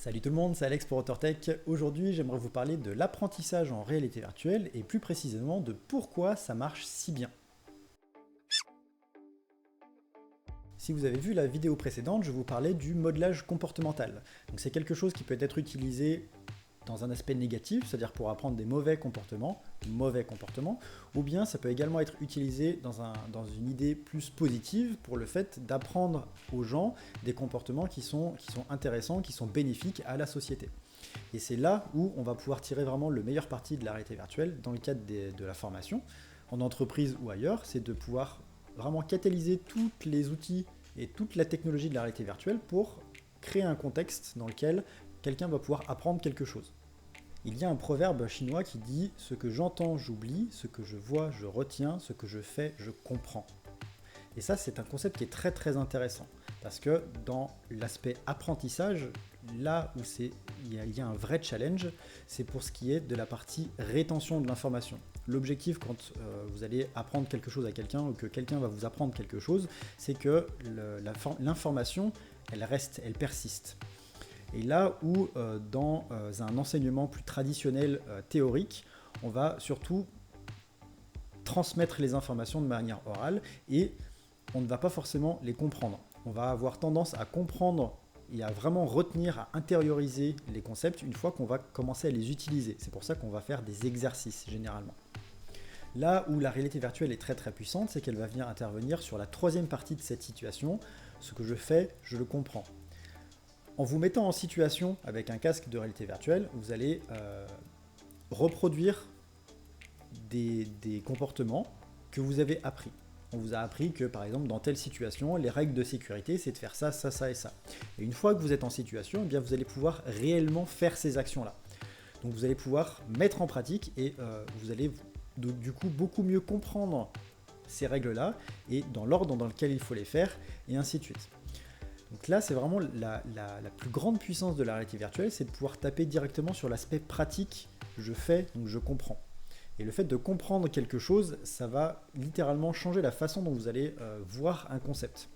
Salut tout le monde, c'est Alex pour AuthorTech. Aujourd'hui, j'aimerais vous parler de l'apprentissage en réalité virtuelle et plus précisément de pourquoi ça marche si bien. Si vous avez vu la vidéo précédente, je vous parlais du modelage comportemental. Donc c'est quelque chose qui peut être utilisé dans un aspect négatif, c'est-à-dire pour apprendre des mauvais comportements, ou bien ça peut également être utilisé dans une idée plus positive pour le fait d'apprendre aux gens des comportements qui sont intéressants, qui sont bénéfiques à la société. Et c'est là où on va pouvoir tirer vraiment le meilleur parti de la réalité virtuelle dans le cadre de la formation, en entreprise ou ailleurs, c'est de pouvoir vraiment catalyser tous les outils et toute la technologie de la réalité virtuelle pour créer un contexte dans lequel quelqu'un va pouvoir apprendre quelque chose. Il y a un proverbe chinois qui dit « Ce que j'entends, j'oublie, ce que je vois, je retiens, ce que je fais, je comprends ». Et ça, c'est un concept qui est très très intéressant, parce que dans l'aspect apprentissage, là où il y a un vrai challenge, c'est pour ce qui est de la partie rétention de l'information. L'objectif quand vous allez apprendre quelque chose à quelqu'un ou que quelqu'un va vous apprendre quelque chose, c'est que l'information, elle reste, elle persiste. Et là où dans un enseignement plus traditionnel théorique, on va surtout transmettre les informations de manière orale et on ne va pas forcément les comprendre. On va avoir tendance à comprendre et à vraiment retenir, à intérioriser les concepts une fois qu'on va commencer à les utiliser. C'est pour ça qu'on va faire des exercices généralement. Là où la réalité virtuelle est très très puissante, c'est qu'elle va venir intervenir sur la troisième partie de cette situation. Ce que je fais, je le comprends. En vous mettant en situation avec un casque de réalité virtuelle, vous allez reproduire des comportements que vous avez appris. On vous a appris que par exemple dans telle situation, les règles de sécurité c'est de faire ça, ça, ça et ça. Et une fois que vous êtes en situation, eh bien, vous allez pouvoir réellement faire ces actions-là. Donc vous allez pouvoir mettre en pratique et vous allez du coup beaucoup mieux comprendre ces règles-là et dans l'ordre dans lequel il faut les faire et ainsi de suite. Donc là, c'est vraiment la plus grande puissance de la réalité virtuelle, c'est de pouvoir taper directement sur l'aspect pratique, je fais, donc je comprends. Et le fait de comprendre quelque chose, ça va littéralement changer la façon dont vous allez voir un concept.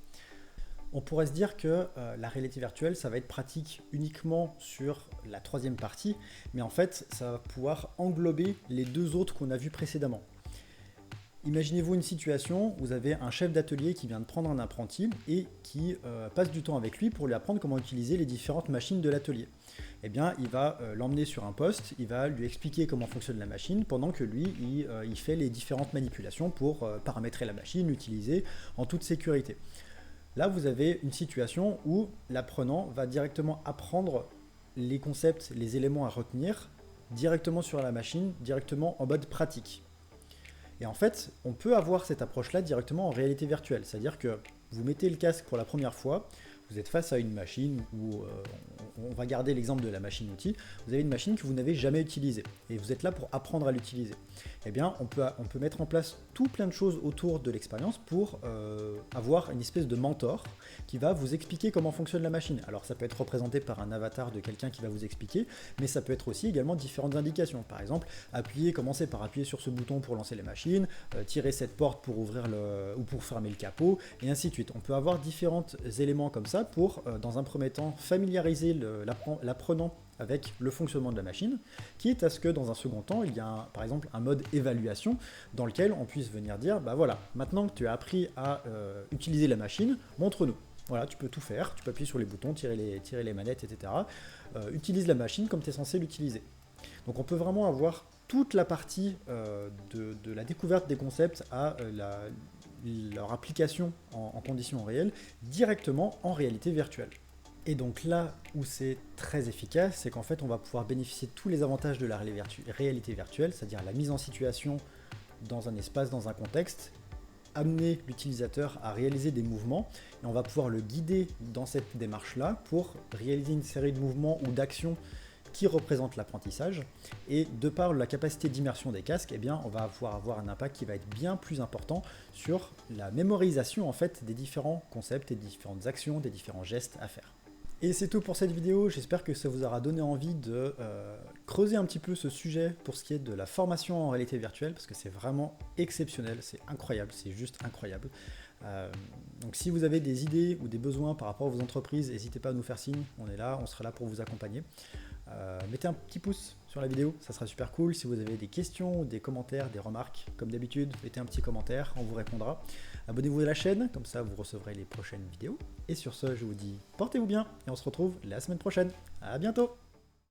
On pourrait se dire que la réalité virtuelle, ça va être pratique uniquement sur la troisième partie, mais en fait, ça va pouvoir englober les deux autres qu'on a vus précédemment. Imaginez-vous une situation où vous avez un chef d'atelier qui vient de prendre un apprenti et qui passe du temps avec lui pour lui apprendre comment utiliser les différentes machines de l'atelier. Eh bien, il va l'emmener sur un poste, il va lui expliquer comment fonctionne la machine pendant que lui, il fait les différentes manipulations pour paramétrer la machine, l'utiliser en toute sécurité. Là, vous avez une situation où l'apprenant va directement apprendre les concepts, les éléments à retenir directement sur la machine, directement en mode pratique. Et en fait, on peut avoir cette approche-là directement en réalité virtuelle. C'est-à-dire que vous mettez le casque pour la première fois, vous êtes face à une machine où on va garder l'exemple de la machine-outil. Vous avez une machine que vous n'avez jamais utilisée et vous êtes là pour apprendre à l'utiliser. Eh bien, on peut mettre en place tout plein de choses autour de l'expérience pour avoir une espèce de mentor qui va vous expliquer comment fonctionne la machine. Alors, ça peut être représenté par un avatar de quelqu'un qui va vous expliquer, mais ça peut être aussi également différentes indications. Par exemple, commencer par appuyer sur ce bouton pour lancer la machine, tirer cette porte pour ouvrir ou pour fermer le capot, et ainsi de suite. On peut avoir différents éléments comme ça pour, dans un premier temps, familiariser l'apprenant avec le fonctionnement de la machine, quitte à ce que dans un second temps, il y a par exemple un mode évaluation dans lequel on puisse venir dire, bah voilà, maintenant que tu as appris à utiliser la machine, montre-nous. Voilà, tu peux tout faire, tu peux appuyer sur les boutons, tirer les manettes, etc. Utilise la machine comme tu es censé l'utiliser. Donc on peut vraiment avoir toute la partie de la découverte des concepts à leur application en conditions réelles directement en réalité virtuelle. Et donc là où c'est très efficace, c'est qu'en fait on va pouvoir bénéficier de tous les avantages de la réalité virtuelle, c'est-à-dire la mise en situation dans un espace, dans un contexte, amener l'utilisateur à réaliser des mouvements, et on va pouvoir le guider dans cette démarche-là pour réaliser une série de mouvements ou d'actions qui représentent l'apprentissage, et de par la capacité d'immersion des casques, eh bien, on va pouvoir avoir un impact qui va être bien plus important sur la mémorisation en fait, des différents concepts et des différentes actions, des différents gestes à faire. Et c'est tout pour cette vidéo, j'espère que ça vous aura donné envie de creuser un petit peu ce sujet pour ce qui est de la formation en réalité virtuelle, parce que c'est vraiment exceptionnel, c'est incroyable, c'est juste incroyable. Donc si vous avez des idées ou des besoins par rapport à vos entreprises, n'hésitez pas à nous faire signe, on est là, on sera là pour vous accompagner. Mettez un petit pouce sur la vidéo, ça sera super cool. Si vous avez des questions, des commentaires, des remarques, comme d'habitude, mettez un petit commentaire, on vous répondra. Abonnez-vous à la chaîne, comme ça vous recevrez les prochaines vidéos. Et sur ce, je vous dis portez-vous bien et on se retrouve la semaine prochaine. À bientôt!